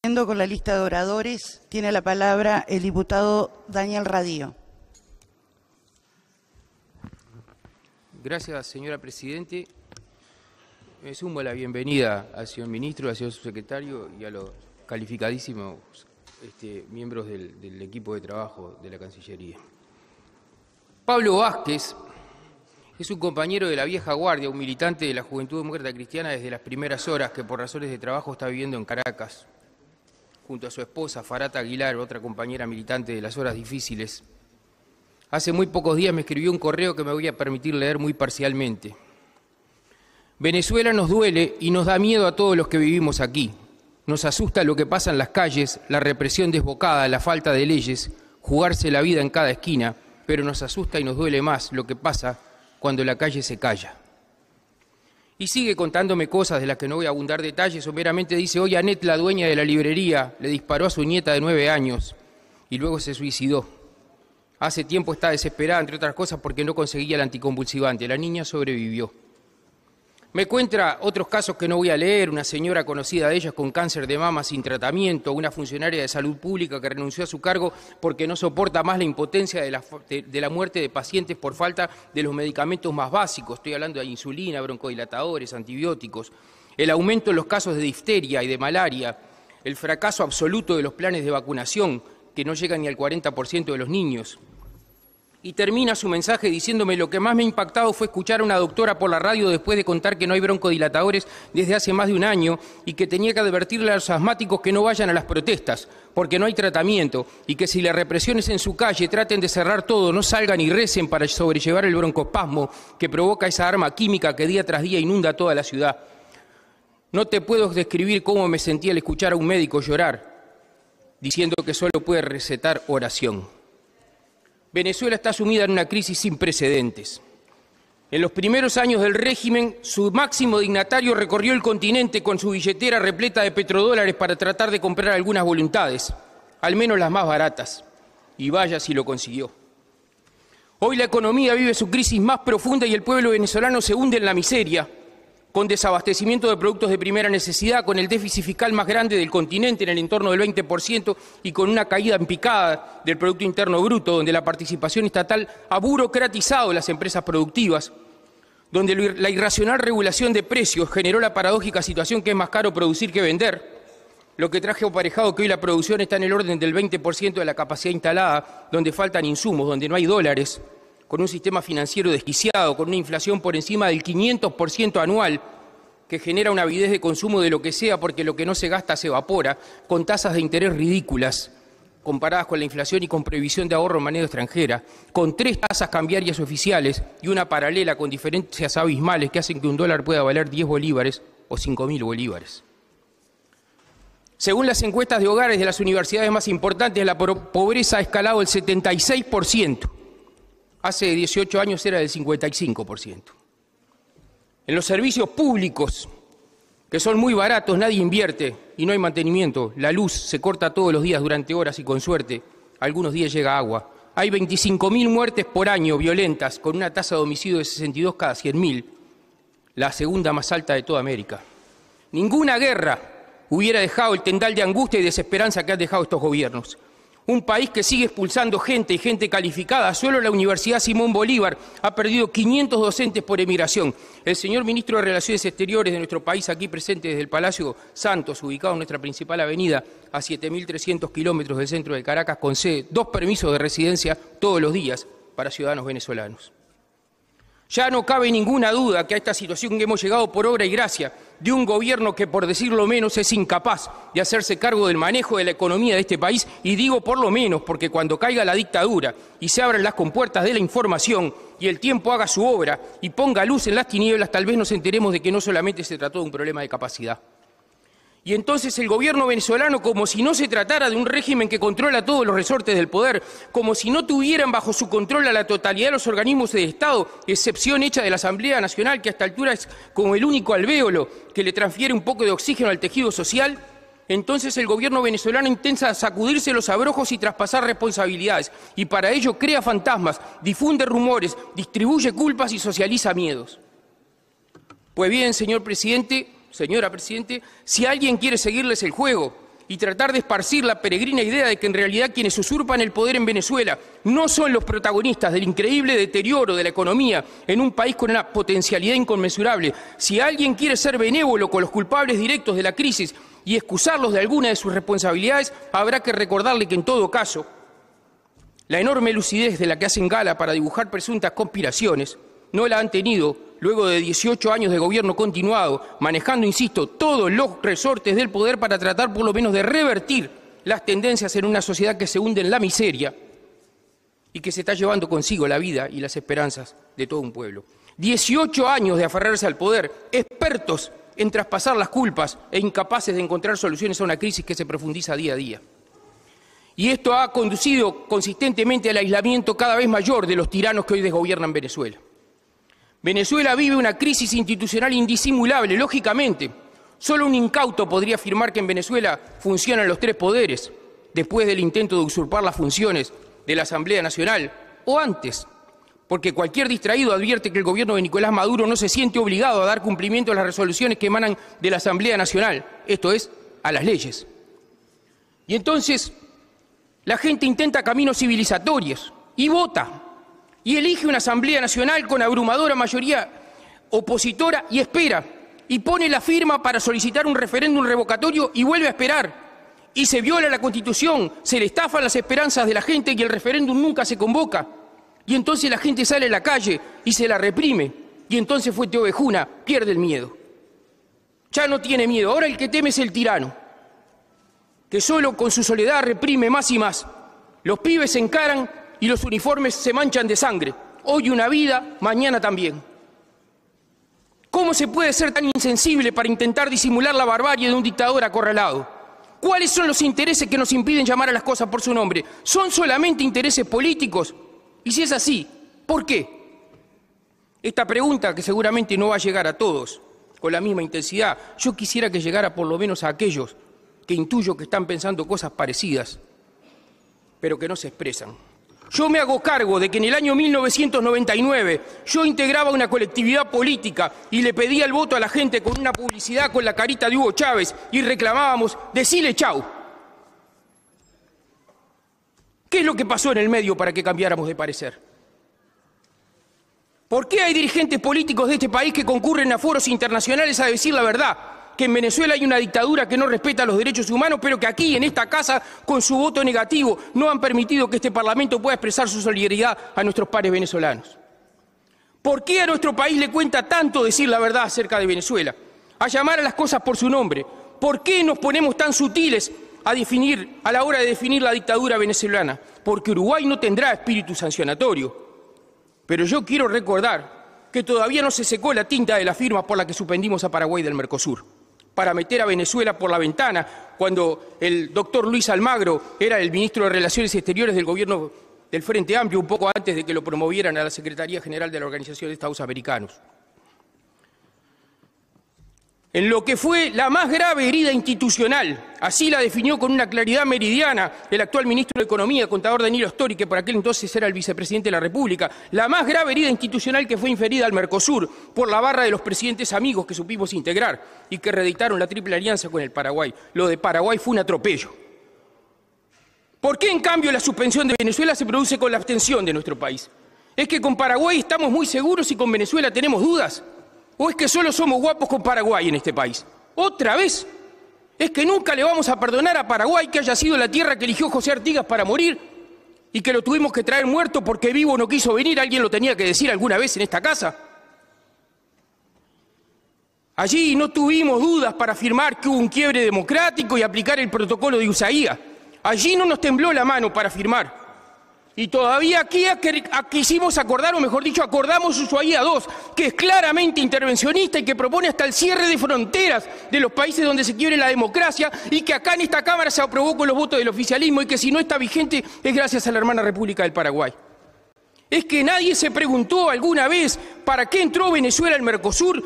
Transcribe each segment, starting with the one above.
Con la lista de oradores, tiene la palabra el diputado Daniel Radío. Gracias, señora Presidente. Me sumo la bienvenida al señor Ministro, al señor Subsecretario y a los calificadísimos miembros del equipo de trabajo de la Cancillería. Pablo Vázquez es un compañero de la vieja guardia, un militante de la Juventud Demócrata Cristiana desde las primeras horas, que por razones de trabajo está viviendo en Caracas, junto a su esposa Farata Aguilar, otra compañera militante de las horas difíciles. Hace muy pocos días me escribió un correo que me voy a permitir leer muy parcialmente. Venezuela nos duele y nos da miedo a todos los que vivimos aquí. Nos asusta lo que pasa en las calles, la represión desbocada, la falta de leyes, jugarse la vida en cada esquina, pero nos asusta y nos duele más lo que pasa cuando la calle se calla. Y sigue contándome cosas de las que no voy a abundar detalles, o meramente dice: hoy Anet, la dueña de la librería, le disparó a su nieta de 9 años y luego se suicidó. Hace tiempo está desesperada, entre otras cosas, porque no conseguía el anticonvulsivante. La niña sobrevivió. Me cuenta otros casos que no voy a leer: una señora conocida de ellas con cáncer de mama sin tratamiento, una funcionaria de salud pública que renunció a su cargo porque no soporta más la impotencia de la muerte de pacientes por falta de los medicamentos más básicos. Estoy hablando de insulina, broncodilatadores, antibióticos, el aumento en los casos de difteria y de malaria, el fracaso absoluto de los planes de vacunación, que no llegan ni al 40% de los niños. Y termina su mensaje diciéndome: lo que más me ha impactado fue escuchar a una doctora por la radio después de contar que no hay broncodilatadores desde hace más de un año y que tenía que advertirle a los asmáticos que no vayan a las protestas porque no hay tratamiento, y que si la represión es en su calle traten de cerrar todo, no salgan y recen para sobrellevar el broncoespasmo que provoca esa arma química que día tras día inunda toda la ciudad. No te puedo describir cómo me sentí al escuchar a un médico llorar diciendo que solo puede recetar oración. Venezuela está sumida en una crisis sin precedentes. En los primeros años del régimen, su máximo dignatario recorrió el continente con su billetera repleta de petrodólares para tratar de comprar algunas voluntades, al menos las más baratas, y vaya si lo consiguió. Hoy la economía vive su crisis más profunda y el pueblo venezolano se hunde en la miseria, con desabastecimiento de productos de primera necesidad, con el déficit fiscal más grande del continente en el entorno del 20% y con una caída en picada del Producto Interno Bruto, donde la participación estatal ha burocratizado las empresas productivas, donde la irracional regulación de precios generó la paradójica situación que es más caro producir que vender, lo que trajo aparejado que hoy la producción está en el orden del 20% de la capacidad instalada, donde faltan insumos, donde no hay dólares, con un sistema financiero desquiciado, con una inflación por encima del 500% anual, que genera una avidez de consumo de lo que sea, porque lo que no se gasta se evapora, con tasas de interés ridículas comparadas con la inflación y con previsión de ahorro en moneda extranjera, con 3 tasas cambiarias oficiales y una paralela con diferencias abismales que hacen que un dólar pueda valer 10 bolívares o 5.000 bolívares. Según las encuestas de hogares de las universidades más importantes, la pobreza ha escalado el 76%. Hace 18 años era del 55%. En los servicios públicos, que son muy baratos, nadie invierte y no hay mantenimiento. La luz se corta todos los días durante horas y con suerte algunos días llega agua. Hay 25.000 muertes por año violentas, con una tasa de homicidio de 62 cada 100.000, la segunda más alta de toda América. Ninguna guerra hubiera dejado el tendal de angustia y desesperanza que han dejado estos gobiernos. Un país que sigue expulsando gente y gente calificada. Solo la Universidad Simón Bolívar ha perdido 500 docentes por emigración. El señor Ministro de Relaciones Exteriores de nuestro país, aquí presente desde el Palacio Santos, ubicado en nuestra principal avenida, a 7.300 kilómetros del centro de Caracas, concede 2 permisos de residencia todos los días para ciudadanos venezolanos. Ya no cabe ninguna duda que a esta situación que hemos llegado por obra y gracia de un gobierno que, por decirlo menos, es incapaz de hacerse cargo del manejo de la economía de este país, y digo por lo menos porque cuando caiga la dictadura y se abran las compuertas de la información y el tiempo haga su obra y ponga luz en las tinieblas, tal vez nos enteremos de que no solamente se trató de un problema de capacidad. Y entonces el gobierno venezolano, como si no se tratara de un régimen que controla todos los resortes del poder, como si no tuvieran bajo su control a la totalidad de los organismos de Estado, excepción hecha de la Asamblea Nacional, que a esta altura es como el único alvéolo que le transfiere un poco de oxígeno al tejido social, entonces el gobierno venezolano intenta sacudirse los abrojos y traspasar responsabilidades, y para ello crea fantasmas, difunde rumores, distribuye culpas y socializa miedos. Pues bien, señora Presidente, si alguien quiere seguirles el juego y tratar de esparcir la peregrina idea de que en realidad quienes usurpan el poder en Venezuela no son los protagonistas del increíble deterioro de la economía en un país con una potencialidad inconmensurable. Si alguien quiere ser benévolo con los culpables directos de la crisis y excusarlos de alguna de sus responsabilidades, habrá que recordarle que en todo caso, la enorme lucidez de la que hacen gala para dibujar presuntas conspiraciones no la han tenido luego de 18 años de gobierno continuado, manejando, insisto, todos los resortes del poder para tratar por lo menos de revertir las tendencias en una sociedad que se hunde en la miseria y que se está llevando consigo la vida y las esperanzas de todo un pueblo. 18 años de aferrarse al poder, expertos en traspasar las culpas e incapaces de encontrar soluciones a una crisis que se profundiza día a día. Y esto ha conducido consistentemente al aislamiento cada vez mayor de los tiranos que hoy desgobiernan Venezuela. Venezuela vive una crisis institucional indisimulable, lógicamente. Solo un incauto podría afirmar que en Venezuela funcionan los tres poderes, después del intento de usurpar las funciones de la Asamblea Nacional, o antes, porque cualquier distraído advierte que el gobierno de Nicolás Maduro no se siente obligado a dar cumplimiento a las resoluciones que emanan de la Asamblea Nacional, esto es, a las leyes. Y entonces, la gente intenta caminos civilizatorios y vota. Y elige una Asamblea Nacional con abrumadora mayoría opositora y espera. Y pone la firma para solicitar un referéndum revocatorio y vuelve a esperar. Y se viola la Constitución, se le estafan las esperanzas de la gente y el referéndum nunca se convoca. Y entonces la gente sale a la calle y se la reprime. Y entonces Fuenteovejuna pierde el miedo. Ya no tiene miedo. Ahora el que teme es el tirano, que solo con su soledad reprime más y más. Los pibes se encaran y los uniformes se manchan de sangre. Hoy una vida, mañana también. ¿Cómo se puede ser tan insensible para intentar disimular la barbarie de un dictador acorralado? ¿Cuáles son los intereses que nos impiden llamar a las cosas por su nombre? ¿Son solamente intereses políticos? Y si es así, ¿por qué? Esta pregunta, que seguramente no va a llegar a todos con la misma intensidad, yo quisiera que llegara por lo menos a aquellos que intuyo que están pensando cosas parecidas, pero que no se expresan. Yo me hago cargo de que en el año 1999 yo integraba una colectividad política y le pedía el voto a la gente con una publicidad con la carita de Hugo Chávez y reclamábamos decile chau. ¿Qué es lo que pasó en el medio para que cambiáramos de parecer? ¿Por qué hay dirigentes políticos de este país que concurren a foros internacionales a decir la verdad? Que en Venezuela hay una dictadura que no respeta los derechos humanos, pero que aquí, en esta casa, con su voto negativo, no han permitido que este Parlamento pueda expresar su solidaridad a nuestros pares venezolanos. ¿Por qué a nuestro país le cuenta tanto decir la verdad acerca de Venezuela? A llamar a las cosas por su nombre. ¿Por qué nos ponemos tan sutiles a la hora de definir la dictadura venezolana? Porque Uruguay no tendrá espíritu sancionatorio. Pero yo quiero recordar que todavía no se secó la tinta de la firma por la que suspendimos a Paraguay del Mercosur, para meter a Venezuela por la ventana, cuando el doctor Luis Almagro era el ministro de Relaciones Exteriores del gobierno del Frente Amplio, un poco antes de que lo promovieran a la Secretaría General de la Organización de Estados Americanos. En lo que fue la más grave herida institucional, así la definió con una claridad meridiana el actual ministro de Economía, contador Danilo Stori, que por aquel entonces era el vicepresidente de la República, la más grave herida institucional que fue inferida al Mercosur por la barra de los presidentes amigos que supimos integrar y que reeditaron la triple alianza con el Paraguay. Lo de Paraguay fue un atropello. ¿Por qué, en cambio, la suspensión de Venezuela se produce con la abstención de nuestro país? ¿Es que con Paraguay estamos muy seguros y con Venezuela tenemos dudas? ¿O es que solo somos guapos con Paraguay en este país? ¿Otra vez? ¿Es que nunca le vamos a perdonar a Paraguay que haya sido la tierra que eligió José Artigas para morir y que lo tuvimos que traer muerto porque vivo no quiso venir? ¿Alguien lo tenía que decir alguna vez en esta casa? Allí no tuvimos dudas para afirmar que hubo un quiebre democrático y aplicar el protocolo de Ushuaia. Allí no nos tembló la mano para firmar. Y todavía aquí quisimos acordar, o mejor dicho, acordamos Ushuaia II, que es claramente intervencionista y que propone hasta el cierre de fronteras de los países donde se quiebre la democracia, y que acá en esta Cámara se aprobó con los votos del oficialismo y que si no está vigente es gracias a la hermana República del Paraguay. ¿Es que nadie se preguntó alguna vez para qué entró Venezuela al Mercosur?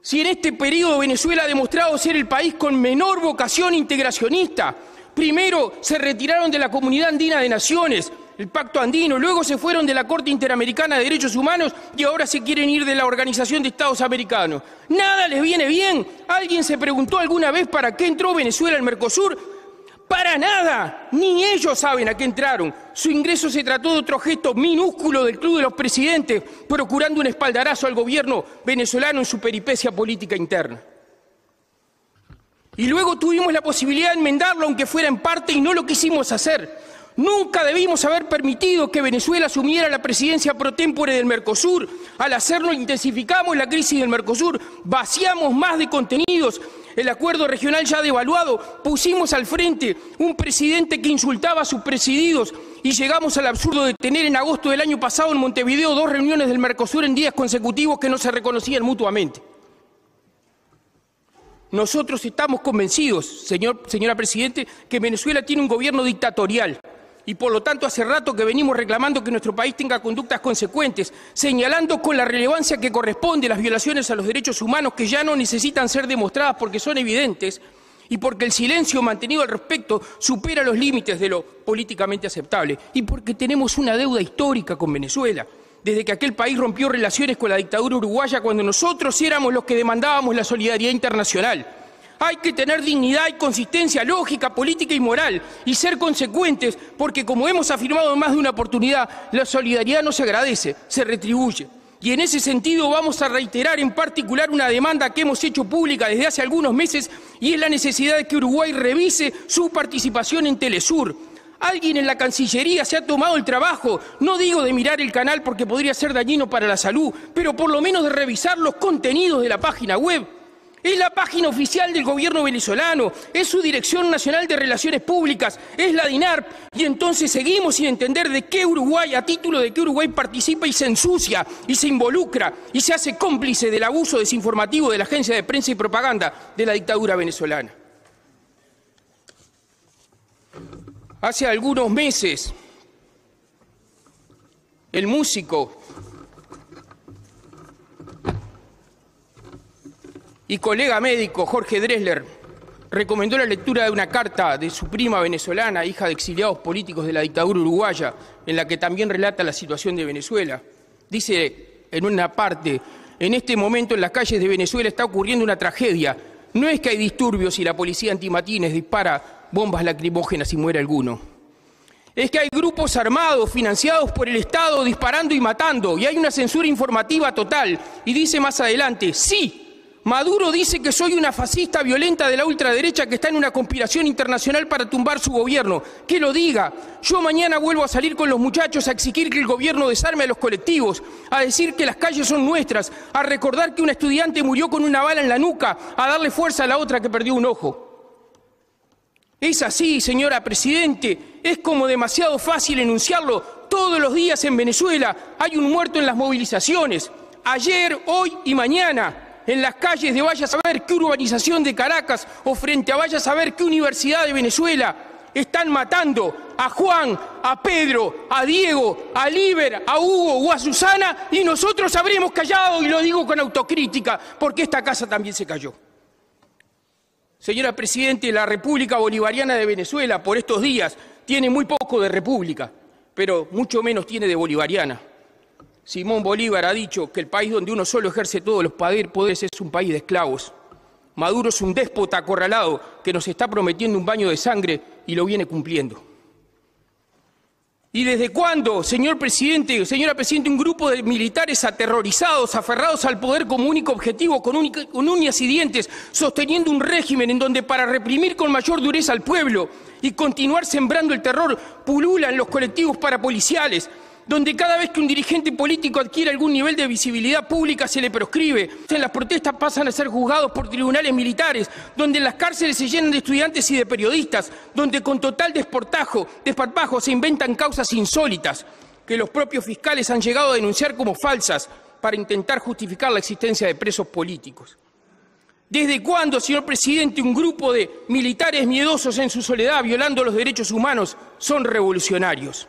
Si en este periodo Venezuela ha demostrado ser el país con menor vocación integracionista. Primero se retiraron de la Comunidad Andina de Naciones, el Pacto Andino, luego se fueron de la Corte Interamericana de Derechos Humanos y ahora se quieren ir de la Organización de Estados Americanos. ¿Nada les viene bien? ¿Alguien se preguntó alguna vez para qué entró Venezuela al Mercosur? Para nada, ni ellos saben a qué entraron. Su ingreso se trató de otro gesto minúsculo del Club de los Presidentes, procurando un espaldarazo al gobierno venezolano en su peripecia política interna. Y luego tuvimos la posibilidad de enmendarlo, aunque fuera en parte, y no lo quisimos hacer. Nunca debimos haber permitido que Venezuela asumiera la presidencia pro tempore del Mercosur. Al hacerlo, intensificamos la crisis del Mercosur, vaciamos más de contenidos. El acuerdo regional ya devaluado, pusimos al frente un presidente que insultaba a sus presididos y llegamos al absurdo de tener en agosto del año pasado en Montevideo 2 reuniones del Mercosur en días consecutivos que no se reconocían mutuamente. Nosotros estamos convencidos, señora Presidente, que Venezuela tiene un gobierno dictatorial y por lo tanto hace rato que venimos reclamando que nuestro país tenga conductas consecuentes, señalando con la relevancia que corresponde las violaciones a los derechos humanos que ya no necesitan ser demostradas porque son evidentes y porque el silencio mantenido al respecto supera los límites de lo políticamente aceptable y porque tenemos una deuda histórica con Venezuela. Desde que aquel país rompió relaciones con la dictadura uruguaya cuando nosotros éramos los que demandábamos la solidaridad internacional. Hay que tener dignidad y consistencia lógica, política y moral y ser consecuentes porque, como hemos afirmado en más de una oportunidad, la solidaridad no se agradece, se retribuye. Y en ese sentido vamos a reiterar en particular una demanda que hemos hecho pública desde hace algunos meses y es la necesidad de que Uruguay revise su participación en Telesur. Alguien en la Cancillería se ha tomado el trabajo, no digo de mirar el canal porque podría ser dañino para la salud, pero por lo menos de revisar los contenidos de la página web. Es la página oficial del gobierno venezolano, es su Dirección Nacional de Relaciones Públicas, es la DINARP, y entonces seguimos sin entender de qué Uruguay, a título de qué Uruguay participa y se ensucia, y se involucra, y se hace cómplice del abuso desinformativo de la Agencia de Prensa y Propaganda de la dictadura venezolana. Hace algunos meses, el músico y colega médico Jorge Drexler recomendó la lectura de una carta de su prima venezolana, hija de exiliados políticos de la dictadura uruguaya, en la que también relata la situación de Venezuela. Dice en una parte: en este momento en las calles de Venezuela está ocurriendo una tragedia. No es que hay disturbios y la policía antimatines dispara bombas lacrimógenas y muere alguno. Es que hay grupos armados financiados por el Estado disparando y matando y hay una censura informativa total. Y dice más adelante: sí, Maduro dice que soy una fascista violenta de la ultraderecha que está en una conspiración internacional para tumbar su gobierno. Que lo diga. Yo mañana vuelvo a salir con los muchachos a exigir que el gobierno desarme a los colectivos, a decir que las calles son nuestras, a recordar que una estudiante murió con una bala en la nuca, a darle fuerza a la otra que perdió un ojo. Es así, señora Presidente, es como demasiado fácil enunciarlo. Todos los días en Venezuela hay un muerto en las movilizaciones. Ayer, hoy y mañana. En las calles de vaya a saber qué urbanización de Caracas o frente a vaya a saber qué universidad de Venezuela están matando a Juan, a Pedro, a Diego, a Liber, a Hugo o a Susana y nosotros habremos callado, y lo digo con autocrítica, porque esta casa también se cayó. Señora Presidente, la República Bolivariana de Venezuela por estos días tiene muy poco de república, pero mucho menos tiene de bolivariana. Simón Bolívar ha dicho que el país donde uno solo ejerce todos los poderes es un país de esclavos. Maduro es un déspota acorralado que nos está prometiendo un baño de sangre y lo viene cumpliendo. ¿Y desde cuándo, señora Presidente, un grupo de militares aterrorizados, aferrados al poder como único objetivo, con uñas y dientes, sosteniendo un régimen en donde para reprimir con mayor dureza al pueblo y continuar sembrando el terror pululan los colectivos parapoliciales, donde cada vez que un dirigente político adquiere algún nivel de visibilidad pública se le proscribe, en las protestas pasan a ser juzgados por tribunales militares, donde en las cárceles se llenan de estudiantes y de periodistas, donde con total desparpajo se inventan causas insólitas que los propios fiscales han llegado a denunciar como falsas para intentar justificar la existencia de presos políticos. ¿Desde cuándo, señor Presidente, un grupo de militares miedosos en su soledad violando los derechos humanos son revolucionarios?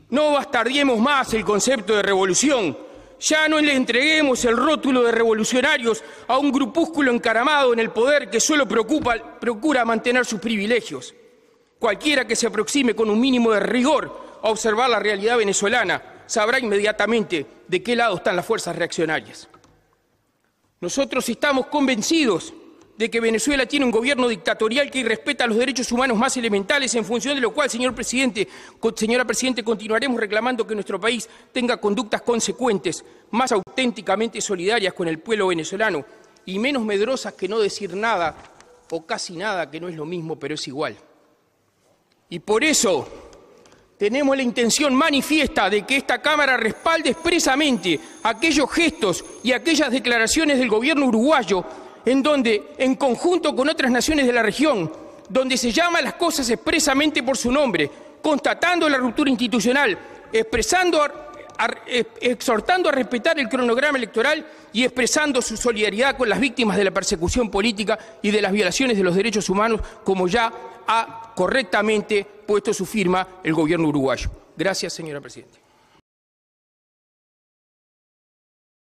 No bastardiemos más el concepto de revolución. Ya no le entreguemos el rótulo de revolucionarios a un grupúsculo encaramado en el poder que solo procura mantener sus privilegios. Cualquiera que se aproxime con un mínimo de rigor a observar la realidad venezolana sabrá inmediatamente de qué lado están las fuerzas reaccionarias. Nosotros estamos convencidos de que Venezuela tiene un gobierno dictatorial que irrespeta los derechos humanos más elementales, en función de lo cual, señora Presidente, continuaremos reclamando que nuestro país tenga conductas consecuentes, más auténticamente solidarias con el pueblo venezolano y menos medrosas que no decir nada o casi nada, que no es lo mismo, pero es igual. Y por eso tenemos la intención manifiesta de que esta Cámara respalde expresamente aquellos gestos y aquellas declaraciones del gobierno uruguayo en donde, en conjunto con otras naciones de la región, donde se llama a las cosas expresamente por su nombre, constatando la ruptura institucional, exhortando a respetar el cronograma electoral y expresando su solidaridad con las víctimas de la persecución política y de las violaciones de los derechos humanos, como ya ha correctamente puesto su firma el gobierno uruguayo. Gracias, señora Presidenta.